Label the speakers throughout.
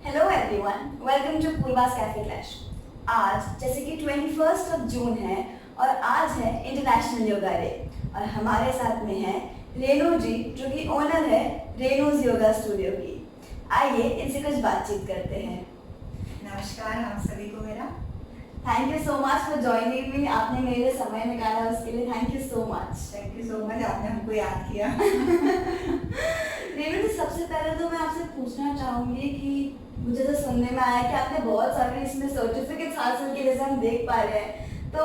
Speaker 1: Hello everyone, welcome to पूर्वास cafe clash. आज जैसे कि 21 जून है और आज है इंटरनेशनल योगा डे और हमारे साथ में है रेनू जी जो कि ओनर है रेनूज योगा स्टूडियो की। आइए इनसे कुछ बातचीत करते हैं।
Speaker 2: नमस्कार आप सभी को मेरा।
Speaker 1: Thank you so much for joining me. आपने मेरे लिए समय निकाला, उसके लिए thank you so much.
Speaker 2: Thank you so much, आपने हमको याद किया।
Speaker 1: रेनू जी, सबसे पहले तो मैं आपसे पूछना चाहूंगी कि मुझे तो सुनने में आया कि आपने बहुत सारे इसमें सर्टिफिकेट्स हासिल किए जैसे हम देख पा रहे हैं, तो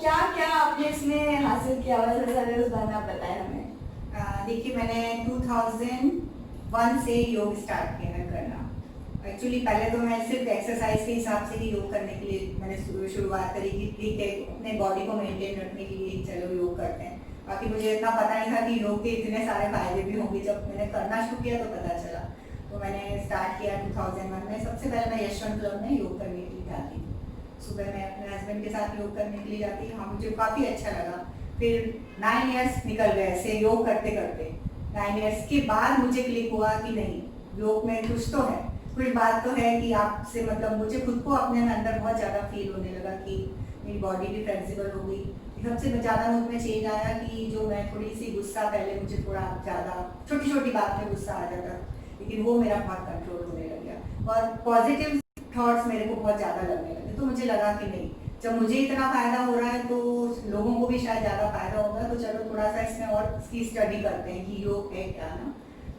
Speaker 1: क्या क्या आपने इसमें हासिल किया हुआ है उस बारे में आप बताएं हमें।
Speaker 2: देखिए मैंने 2001 से योग स्टार्ट किया है करना। एक्चुअली पहले तो मैं सिर्फ एक्सरसाइज के हिसाब से ही योग करने के लिए मैंने शुरुआत करी कि ठीक है अपने बॉडी को मेंटेन रखने के लिए चलो योग करते हैं। बाकी मुझे इतना पता नहीं था कि योग के इतने सारे फायदे भी होंगे। जब मैंने करना शुरू किया तो पता चला। तो मैंने स्टार्ट किया 2001 में। सबसे पहले मैं यशवंत क्लब में योग करने के लिए जाती थी। सुबह मैं अपने हस्बैंड के साथ योग करने के लिए जाती। हाँ, मुझे काफ़ी अच्छा लगा। फिर 9 इयर्स निकल गए ऐसे योग करते करते। 9 इयर्स के बाद मुझे क्लिक हुआ कि नहीं, योग में कुछ तो है, कुछ बात तो है कि आपसे मतलब मुझे खुद को अपने अंदर बहुत ज़्यादा फील होने लगा कि मेरी बॉडी भी फ्लेक्सिबल हो गई। सबसे ज़्यादा मुझ में चेंज आया कि जो मैं थोड़ी सी गुस्सा, पहले मुझे थोड़ा ज़्यादा छोटी छोटी बात में गुस्सा आ जाता, लेकिन वो मेरा बहुत कंट्रोल होने लग गया और पॉजिटिव थॉट्स मेरे को बहुत ज़्यादा लगने लगे। तो मुझे लगा कि नहीं, जब मुझे इतना फ़ायदा हो रहा है तो लोगों को भी शायद ज़्यादा फ़ायदा होगा, तो चलो थोड़ा सा इसमें और इसकी स्टडी करते हैं कि योग है क्या ना।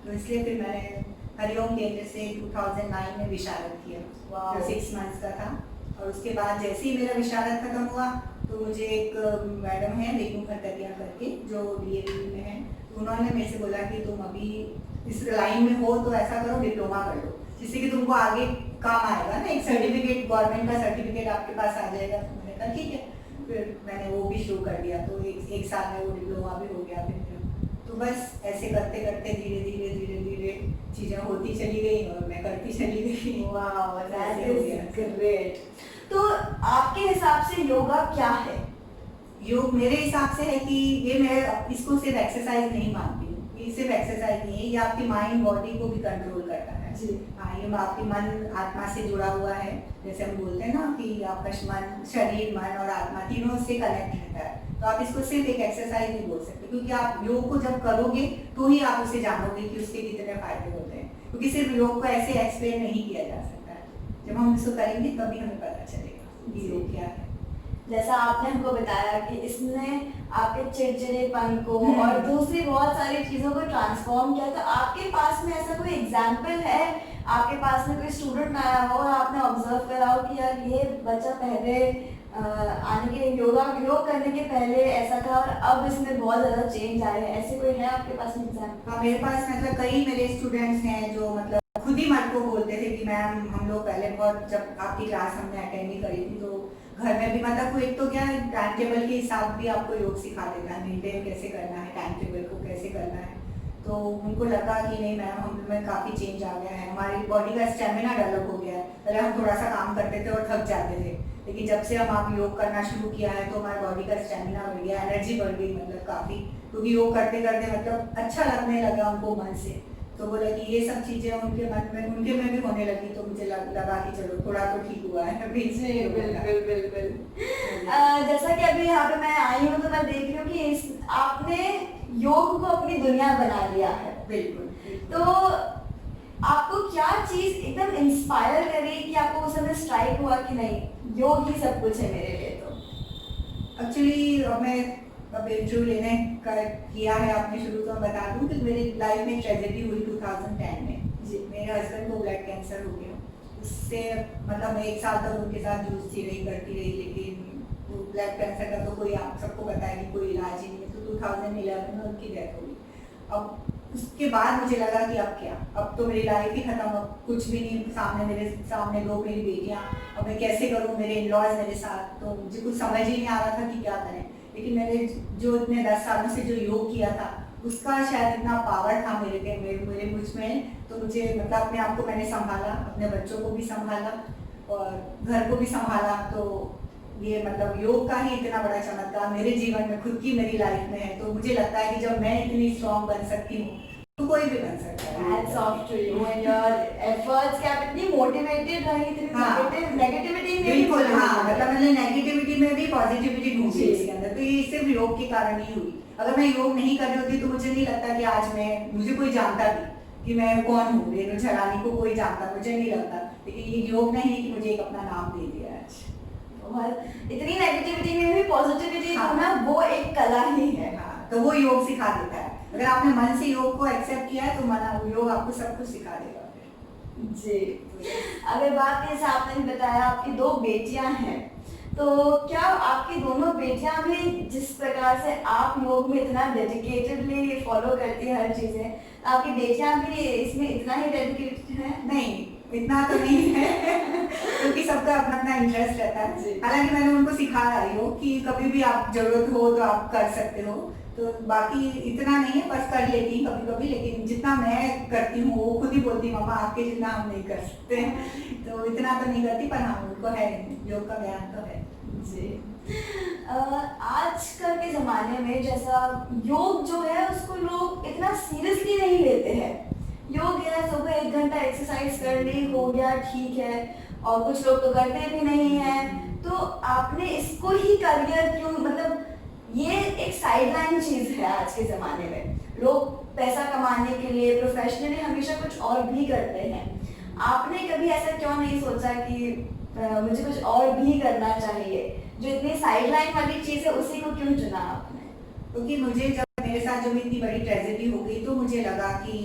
Speaker 2: तो इसलिए फिर मैंने हरिओम केंद्र से 2009 में विशारद किया, जो 6 मंथ्स का था। और उसके बाद जैसे ही मेरा विशारद खत्म हुआ तो मुझे एक मैडम है रेनू खरकटिया करके जो डीएवी में है, तो उन्होंने मेरे से बोला कि तुम अभी इस लाइन में हो तो ऐसा करो डिप्लोमा कर लो, जिससे कि तुमको आगे काम आएगा ना, एक सर्टिफिकेट, गवर्नमेंट का सर्टिफिकेट आपके पास आ जाएगा। तो मैंने कहा ठीक है, फिर मैंने वो भी शुरू कर दिया। तो एक साल में वो डिप्लोमा भी हो गया। फिर तो बस ऐसे करते करते धीरे धीरे धीरे धीरे चीज़ें होती चली गई और मैं करती चली गई।
Speaker 1: वाह, दैट इज ग्रेट। तो आपके हिसाब से योगा क्या है?
Speaker 2: योग मेरे हिसाब से है कि ये मैं इसको सिर्फ एक्सरसाइज नहीं मानती हूँ। ये सिर्फ एक्सरसाइज नहीं है, ये आपकी माइंड बॉडी को भी कंट्रोल करता है
Speaker 1: जी।
Speaker 2: हाँ, ये आपकी मन आत्मा से जुड़ा हुआ है। जैसे हम बोलते हैं ना कि आपका मन, शरीर, मन और आत्मा तीनों से कनेक्ट रहता है। तो आप इसको सिर्फ एक एक्सरसाइज नहीं बोल सकते, क्योंकि आप योग को जब करोगे तो ही आप उसे जानोगे कि उसके कितने फायदे होते हैं। क्योंकि सिर्फ योग को ऐसे एक्सप्लेन नहीं किया जा सकता है। जब हम इसको करेंगे तभी हमें पता चलेगा कि योग क्या है।
Speaker 1: जैसा आपने हमको बताया कि इसने आपके चिड़चिड़ेपन को और दूसरी बहुत सारी चीज़ों को ट्रांसफॉर्म किया, तो आपके पास में ऐसा कोई एग्जाम्पल है? आपके पास में कोई स्टूडेंट आया हो और आपने ऑब्जर्व करा हो कि यार ये बच्चा पहले आने के योग करने के पहले ऐसा था और अब इसमें बहुत ज़्यादा चेंज आया है, ऐसे कोई है आपके पास में एग्जाम्पल?
Speaker 2: हाँ, मेरे पास मतलब कई मेरे स्टूडेंट्स हैं जो मतलब खुद ही मेरे को बोलते थे कि मैम हम लोग पहले बहुत, जब आपकी क्लास हमने अटेंड नहीं करी थी तो घर में भी मतलब कोई तो क्या टाइम टेबल के हिसाब भी आपको योग सिखा देता है, मेंटेन कैसे करना है, टाइम टेबल को कैसे करना है। तो उनको लगा कि नहीं मैम हम में काफ़ी चेंज आ गया है, हमारी बॉडी का स्टेमिना डेवलप हो गया है। पहले हम थोड़ा सा काम करते थे और थक जाते थे, लेकिन जब से हम आप योग करना शुरू किया है तो हमारी बॉडी का स्टेमिना बढ़ गया, एनर्जी बढ़ गई मतलब काफ़ी, क्योंकि योग करते करते मतलब अच्छा लगने लगा उनको मन से। तो बोला कि ये सब चीज़ें उनके मन में, उनके में भी होने लगी। तो मुझे लगा कि चलो थोड़ा तो ठीक हुआ है।
Speaker 1: बिल्कुल बिल्कुल। जैसा कि अभी यहाँ पे मैं आई हूँ तो मैं देख रही हूँ कि आपने योग को अपनी दुनिया बना लिया है।
Speaker 2: बिल्कुल।
Speaker 1: तो आपको क्या चीज एकदम इंस्पायर कर रही है कि आपको उस समय स्ट्राइक हुआ कि नहीं, योग ही सब कुछ है मेरे लिए? तो
Speaker 2: एक्चुअली मैं अब इंटरव्यू लेने का किया है आपने शुरू, तो मैं बता दूं कि मेरी लाइफ में ट्रेजेडी हुई 2010 में। जी, मेरे हस्बैंड को ब्लड कैंसर हो गया। उससे मतलब मैं 1 साल तक उनके साथ जूझती रही, करती रही, लेकिन वो ब्लड कैंसर का तो कोई, आप सबको पता है कि कोई इलाज ही नहीं है। तो 2011 में उनकी डेथ हो गई। अब उसके बाद मुझे लगा कि अब क्या, अब तो मेरी लाइफ ही खत्म, अब कुछ भी नहीं, सामने मेरे सामने 2 मेरी बेटियाँ, अब मैं कैसे करूँ, मेरे इन-लॉज मेरे साथ, तो मुझे कुछ समझ ही नहीं आ रहा था कि क्या करें। लेकिन मैंने जो इतने 10 सालों से जो योग किया था उसका शायद इतना पावर था मेरे मुझ में, तो मुझे मतलब अपने आप को मैंने संभाला, अपने बच्चों को भी संभाला और घर को भी संभाला। तो ये मतलब योग का ही इतना बड़ा चमत्कार मेरे जीवन में, खुद की मेरी लाइफ में है। तो मुझे लगता है कि जब मैं इतनी स्ट्रॉन्ग बन सकती हूँ तो कोई भी बन सकता है।
Speaker 1: Hats off to you and your efforts कि आप इतनी motivated रही, इतनी
Speaker 2: हाँ।
Speaker 1: negativity में भी
Speaker 2: बिल्कुल हाँ,
Speaker 1: motivated
Speaker 2: मतलब मैंने नेगेटिविटी में भी पॉजिटिविटी ढूंढी
Speaker 1: जी।
Speaker 2: इसके अंदर, तो ये सिर्फ योग के कारण ही हुई। अगर मैं योग नहीं कर रही होती तो मुझे नहीं लगता कि आज मुझे कोई जानता भी कि मैं कौन हूँ, रेणु झलानी को कोई जानता, मुझे नहीं लगता। लेकिन ये योग नहीं है कि मुझे एक अपना नाम दे दिया है आज।
Speaker 1: बहुत इतनी नेगेटिविटी में भी पॉजिटिविटी
Speaker 2: हाँ।
Speaker 1: ढूंढना वो एक कला ही है।
Speaker 2: हाँ, तो वो योग सिखा देता है। अगर आपने मन से योग को एक्सेप्ट किया है तो मन योग आपको सब कुछ सिखा देगा फिर।
Speaker 1: जी, अगर बात करें, जैसे आपने बताया आपकी 2 बेटियां हैं, तो क्या आपकी दोनों बेटियां भी जिस प्रकार से आप योग में इतना डेडिकेटेडली फॉलो करती है हर चीजें, तो आपकी बेटियां भी इसमें इतना ही डेडिकेटेड है?
Speaker 2: नहीं, इतना तो नहीं है क्योंकि सबका अपना अपना इंटरेस्ट रहता
Speaker 1: जी।
Speaker 2: है। हालांकि मैंने उनको सिखाया योग कि कभी भी आप जरूरत हो तो आप कर सकते हो, तो बाकी इतना नहीं है, बस कर लेती हूँ कभी कभी, लेकिन जितना मैं करती हूँ वो खुद ही बोलती मम्मा आपके जितना हम नहीं कर सकते, तो इतना तो नहीं करती, पर हाँ उनको है योग का ज्ञान तो है।
Speaker 1: जी, आजकल के ज़माने में जैसा योग जो है उसको लोग इतना सीरियसली नहीं लेते हैं। योग है, सुबह 1 घंटा एक्सरसाइज कर ली, हो गया, ठीक है, और कुछ लोग तो करते भी नहीं हैं। तो आपने इसको ही करियर क्यों, मतलब ये एक साइडलाइन चीज़ है आज के ज़माने में। लोग पैसा कमाने के लिए प्रोफेशनली हमेशा कुछ और भी करते हैं। आपने कभी ऐसा क्यों नहीं सोचा कि मुझे कुछ और भी करना चाहिए? जो इतनी साइडलाइन वाली चीज़ है उसी को क्यों चुना आपने?
Speaker 2: क्योंकि मुझे जब मेरे साथ जब इतनी बड़ी ट्रेजेडी हो गई तो मुझे लगा कि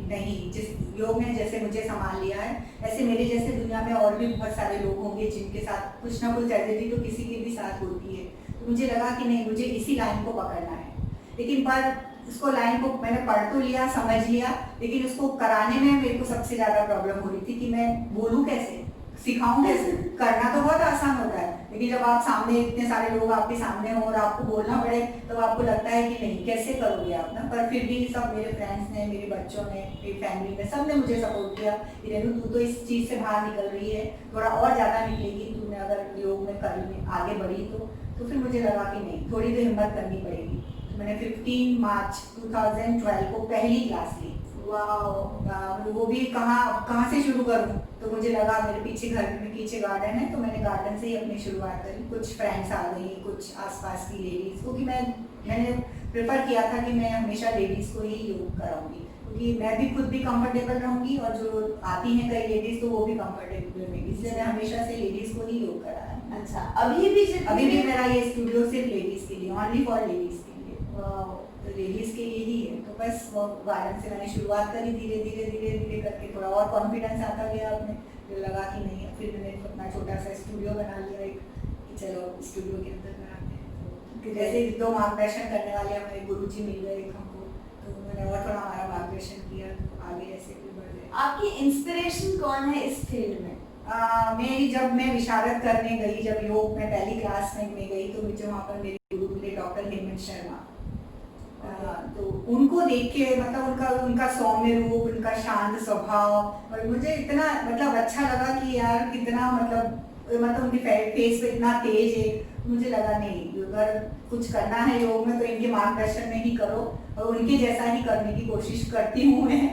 Speaker 2: नहीं, जिस योग ने जैसे मुझे संभाल लिया है, ऐसे मेरे जैसे दुनिया में और भी बहुत सारे लोग होंगे जिनके साथ कुछ ना कुछ ट्रेजेडी तो किसी के भी साथ होती है। तो मुझे लगा कि नहीं, मुझे इसी लाइन को पकड़ना है। लेकिन पर उसको लाइन को मैंने पढ़ तो लिया, समझ लिया, लेकिन उसको कराने में मेरे को सबसे ज़्यादा प्रॉब्लम हो रही थी कि मैं बोलूँ कैसे, सिखाऊं कैसे। करना तो बहुत आसान होता है, लेकिन जब आप सामने इतने सारे लोग आपके सामने हो और आपको बोलना पड़े तो आपको लगता है कि नहीं, कैसे करोगे आप ना। पर फिर भी सब मेरे फ्रेंड्स ने, मेरे बच्चों ने, मेरी फैमिली ने, सब ने मुझे सपोर्ट किया कि रेणु तू तो इस चीज़ से बाहर निकल रही है, थोड़ा और ज़्यादा निकलेगी तूने अगर योग में आगे बढ़ी तो फिर मुझे लगा कि नहीं, थोड़ी तो हिम्मत करनी पड़ेगी। तो मैंने 15 मार्च 2012 को पहली क्लास ली। वो भी कहाँ से शुरू करूँ, तो मुझे लगा मेरे पीछे घर में पीछे गार्डन है, तो मैंने गार्डन से ही अपनी शुरुआत करी। कुछ फ्रेंड्स आ गई, कुछ आसपास की लेडीज, क्योंकि मैंने प्रेफर किया था कि मैं हमेशा लेडीज को ही योग कराऊंगी, क्योंकि मैं भी खुद भी कंफर्टेबल रहूंगी और जो आती हैं कई लेडीज तो वो भी कंफर्टेबल रहेंगी, इसलिए मैं हमेशा से लेडीज को ही योग कराया।
Speaker 1: अच्छा, अभी भी
Speaker 2: मेरा ये स्टूडियो सिर्फ लेडीज के लिए, ओनली फॉर लेडीज के लिए, तो लेडीज के लिए ही है। तो बस वो गार्डन से मैंने शुरुआत करी, धीरे धीरे करके थोड़ा और कॉन्फिडेंस आता गया अपने, फिर लगा कि नहीं, फिर मैंने अपना छोटा सा स्टूडियो बना लिया एक, कि चलो स्टूडियो के अंदर बनाते हैं। तो जैसे 2 मार्गदर्शन करने वाले हमारे गुरुजी मिल गए हमको, तो उन्होंने और थोड़ा हमारा मार्गदर्शन किया, तो आगे ऐसे फिर बढ़ गए।
Speaker 1: आपकी इंस्पिरेशन कौन है इस फील्ड में?
Speaker 2: जब मैं विशारद करने गई, जब योग में पहली क्लास में गई, तो मुझे वहाँ पर मेरे गुरु मिले डॉक्टर हेमंत शर्मा। तो उनको देख के, मतलब उनका सौम्य रूप, उनका शांत स्वभाव, और मुझे इतना मतलब अच्छा लगा कि यार कितना मतलब उनके फेस पे इतना तेज है। मुझे लगा नहीं, अगर कुछ करना है योग में तो इनके मार्गदर्शन में ही करो, और उनके जैसा ही करने की कोशिश करती हूँ मैं।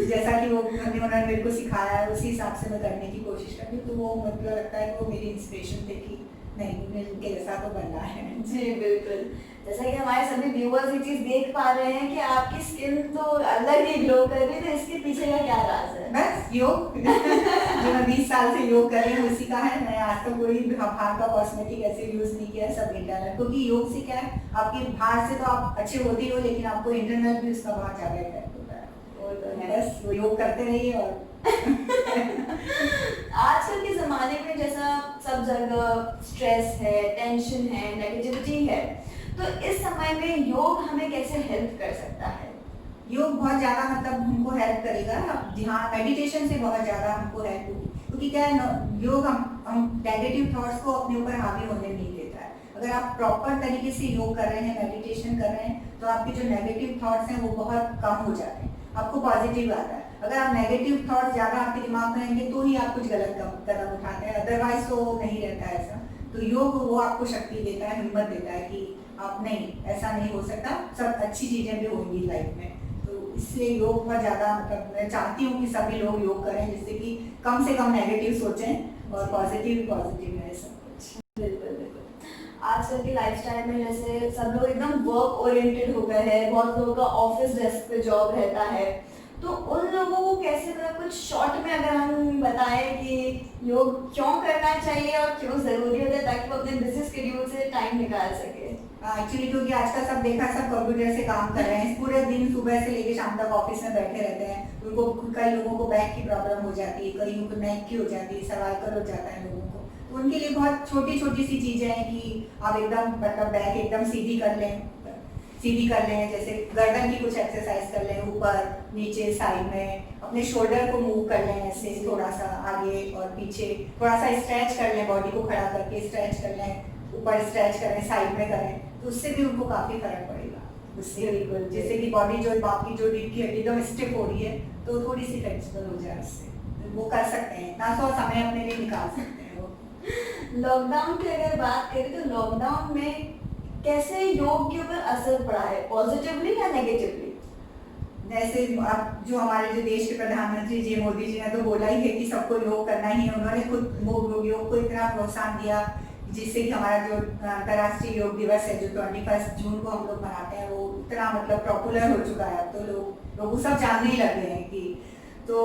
Speaker 2: जैसा कि उन्होंने मेरे को सिखाया है उसी हिसाब से मैं करने की कोशिश करती हूँ। तो वो मतलब लगता है कि वो मेरी इंस्पिरेशन थे कि नहीं, मुझे उनके जैसा तो बनना है।
Speaker 1: जी बिल्कुल, जैसा कि हमारे सभी व्यूअर्स ये चीज़ देख पा रहे हैं कि आपकी स्किन तो अलग ही ग्लो कर रही है, तो इसके पीछे का क्या राज है?
Speaker 2: बस योग जो मैं 20 साल से योग कर रही हूँ उसी का है। मैं आज तक कोई बाहर का कॉस्मेटिक ऐसे यूज नहीं किया है, सब इंटरनल, क्योंकि योग से क्या है, आपकी बाहर से तो आप अच्छे होते हो, लेकिन आपको इंटरनल भी उसका बहुत ज़्यादा इफेक्ट होता है। बस वो योग करते रहिए। और
Speaker 1: आजकल के ज़माने में जैसा सब जगह स्ट्रेस है, टेंशन है, नेगेटिविटी है, तो इस समय में योग हमें कैसे हेल्प कर सकता है?
Speaker 2: योग बहुत ज़्यादा मतलब हमको हेल्प करेगा, ध्यान मेडिटेशन से बहुत ज़्यादा हमको हेल्प होगी। क्योंकि क्या है, योग हम नेगेटिव थॉट्स को अपने ऊपर हावी होने नहीं देता है। अगर आप प्रॉपर तरीके से योग कर रहे हैं, मेडिटेशन कर रहे हैं, तो आपके जो नेगेटिव थॉट्स हैं वो बहुत कम हो जाते हैं, आपको पॉजिटिव आता है। अगर आप नेगेटिव थॉट्स ज़्यादा आपके दिमाग में रहेंगे तो ही आप कुछ गलत कदम उठाते हैं, अदरवाइज तो नहीं रहता है ऐसा। तो योग वो आपको शक्ति देता है, हिम्मत देता है कि आप नहीं, ऐसा नहीं हो सकता, सब अच्छी चीज़ें भी होंगी लाइफ में। तो इसलिए योग बहुत ज़्यादा मतलब मैं चाहती हूँ कि सभी लोग योग करें, जिससे कि कम से कम नेगेटिव सोचें और पॉजिटिव रहे सब कुछ।
Speaker 1: बिल्कुल बिल्कुल। आजकल की लाइफस्टाइल में जैसे सब लोग एकदम वर्क ओरिएंटेड हो गए हैं, बहुत लोगों का ऑफिस डेस्क पे जॉब रहता है, तो उन लोगों को कैसे मतलब कुछ शॉर्ट में अगर हम बताएं कि योग क्यों करना चाहिए और क्यों ज़रूरी होता है ताकि वो अपने बिजी शेड्यूल से टाइम निकाल सके।
Speaker 2: एक्चुअली क्योंकि आजकल सब देखा सब कंप्यूटर से काम कर रहे हैं, पूरे दिन सुबह से लेकर शाम तक ऑफिस में बैठे रहते हैं। उनको कई लोगों को बैक की प्रॉब्लम हो जाती है, कईयों को नेक की हो जाती है, सर्वाइकल हो जाता है लोगों को। तो उनके लिए बहुत छोटी छोटी सी चीजें हैं कि आप एकदम मतलब बैक एकदम सीधी कर लें, जैसे गर्दन की कुछ एक्सरसाइज कर लें, ऊपर नीचे साइड में, अपने शोल्डर को मूव कर लें ऐसे थोड़ा सा आगे और पीछे, थोड़ा सा स्ट्रेच कर लें, बॉडी को खड़ा करके स्ट्रेच कर लें, ऊपर स्ट्रेच करें, साइड में करें, तो उससे भी उनको काफी फर्क पड़ेगा। उससे जिससे कि बॉडी जो आपकी जो रीढ़ की हड्डी एकदम स्टिफ हो रही है तो थोड़ी सी फ्लेक्सिबल हो जाए, उससे वो कर सकते हैं, ना तो समय अपने लिए निकाल सकते हैं वो।
Speaker 1: लॉकडाउन की अगर बात करें तो लॉकडाउन में कैसे योग के ऊपर असर पड़ा है, पॉजिटिवली या नेगेटिवली?
Speaker 2: जैसे अब जो हमारे जो देश के प्रधानमंत्री जी मोदी जी ने तो बोला ही है कि सबको योग करना ही है। उन्होंने खुद योग को इतना प्रोत्साहन दिया जिससे कि हमारा जो अंतर्राष्ट्रीय योग दिवस है जो 21 जून को हम लोग मनाते हैं वो इतना मतलब पॉपुलर हो चुका है। अब तो लोग सब जानने ही लगे हैं कि तो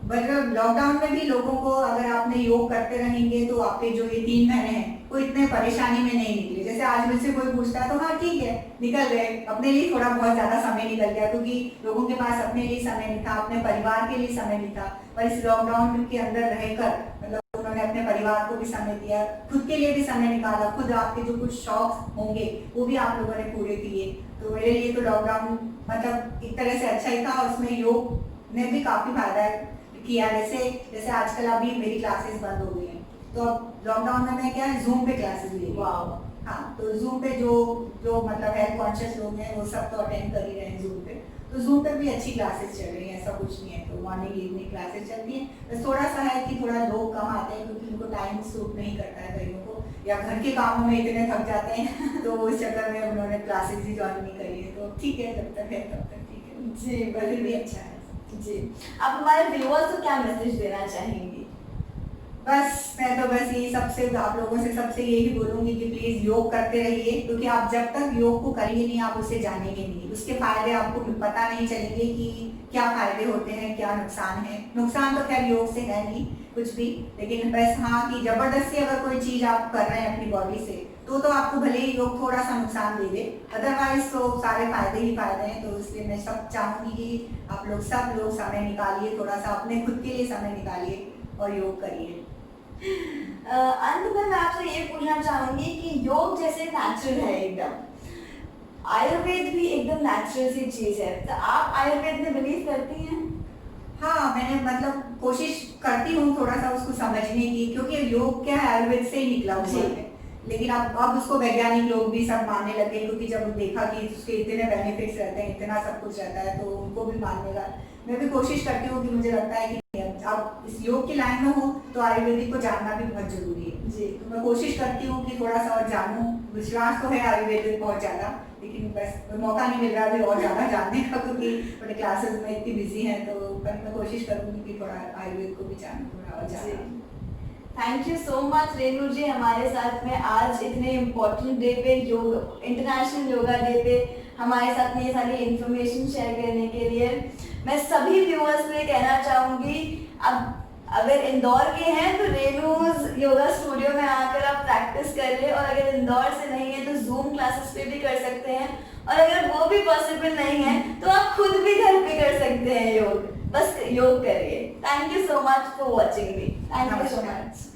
Speaker 2: मतलब लॉकडाउन में भी लोगों को अगर आपने योग करते रहेंगे तो आपके जो ये 3 महीने हैं वो इतने परेशानी में नहीं निकले। जैसे आज मुझसे कोई पूछता है तो हाँ ठीक है निकल गए, अपने लिए थोड़ा बहुत ज्यादा समय निकल गया क्योंकि लोगों के पास अपने लिए समय नहीं था, अपने परिवार के लिए समय नहीं था। पर इस लॉकडाउन के अंदर रहकर मतलब उन्होंने अपने परिवार को भी समय दिया, खुद के लिए भी समय निकाला, खुद आपके जो कुछ शौक होंगे वो भी आप लोगों ने पूरे किए। तो मेरे लिए तो लॉकडाउन मतलब एक तरह से अच्छा ही था और उसमें योग ने भी काफी फायदा किया। जैसे आजकल अभी मेरी क्लासेस बंद हो गई हैं तो अब लॉकडाउन में मैं क्या है जूम पे क्लासेस ले रही हूँ। हाँ तो जूम पे जो मतलब हेल्थ कॉन्शियस लोग हैं वो सब तो अटेंड कर ही रहे हैं जूम पे। तो जूम पे भी अच्छी क्लासेस चल रही हैं, ऐसा कुछ नहीं है। तो मॉर्निंग इवनिंग क्लासेस चलती हैं, बस थोड़ा सा है कि थोड़ा लोग कम आते हैं क्योंकि उनको टाइम सूट नहीं करता है कईयों को, या घर के कामों में इतने थक जाते हैं तो उस चक्कर में उन्होंने क्लासेस ही ज्वाइन नहीं करी है। तो ठीक है जब तक है तब तक ठीक है
Speaker 1: जी,
Speaker 2: फिर भी अच्छा है
Speaker 1: जी। आप हमारे व्यूअर्स को क्या मैसेज देना चाहेंगी?
Speaker 2: मैं तो बस यही सबसे आप लोगों से सबसे यही बोलूंगी कि प्लीज योग करते रहिए क्योंकि आप जब तक योग को करेंगे नहीं आप उसे जानेंगे नहीं, उसके फायदे आपको पता नहीं चलेंगे कि क्या फायदे होते हैं क्या नुकसान है। नुकसान तो खैर योग से है नहीं कुछ भी, लेकिन बस हाँ कि जबरदस्ती अगर कोई चीज आप कर रहे हैं अपनी बॉडी से तो आपको भले ही योग थोड़ा सा नुकसान दे दे, अदरवाइज तो सारे फायदे ही फायदे हैं। तो इसलिए मैं सब चाहूंगी कि आप लोग सब लोग समय निकालिए, थोड़ा सा अपने खुद के लिए समय निकालिए और योग करिए।
Speaker 1: अंत में मैं आपसे ये पूछना चाहूंगी कि योग जैसे नेचुरल है एकदम, आयुर्वेद भी एकदम नेचुरल सी चीज है, तो आप आयुर्वेद में बिलीव करती हैं?
Speaker 2: हाँ मैंने मतलब कोशिश करती हूँ थोड़ा सा उसको समझने की, क्योंकि योग क्या है आयुर्वेद से ही निकला हुआ है। लेकिन अब उसको वैज्ञानिक लोग भी सब मानने लगे क्योंकि जब देखा कि उसके इतने बेनिफिट्स रहते हैं, इतना सब कुछ रहता है तो उनको भी मानने लगा। मैं भी कोशिश करती हूँ कि मुझे लगता है कि अब इस योग की लाइन में हूँ तो आयुर्वेदिक को जानना भी बहुत जरूरी है जी। तो मैं कोशिश करती हूँ कि थोड़ा सा और जानूँ, विश्वास तो है आयुर्वेदिक बहुत ज्यादा, लेकिन बस मौका नहीं मिल रहा है और ज्यादा जानने का क्योंकि थोड़े क्लासेस में इतनी बिजी हैं। तो मैं कोशिश करूँगी कि थोड़ा आयुर्वेद को भी जानूँ थोड़ा और जानूँ।
Speaker 1: Thank you so much Renu ji हमारे साथ में आज इतने इम्पोर्टेंट डे पे, योग इंटरनेशनल योगा डे पे हमारे साथ में ये सारी इन्फॉर्मेशन शेयर करने के लिए। मैं सभी व्यूअर्स को ये कहना चाहूँगी, अब अगर इंदौर के हैं तो रेनूज योगा स्टूडियो में आकर आप प्रैक्टिस कर ले, और अगर इंदौर से नहीं है तो जूम क्लासेस पे भी कर सकते हैं, और अगर वो भी पॉसिबल नहीं है तो आप खुद भी घर पे कर सकते हैं योग, बस योग करिए। Thank you so much for watching me. Thank you so much.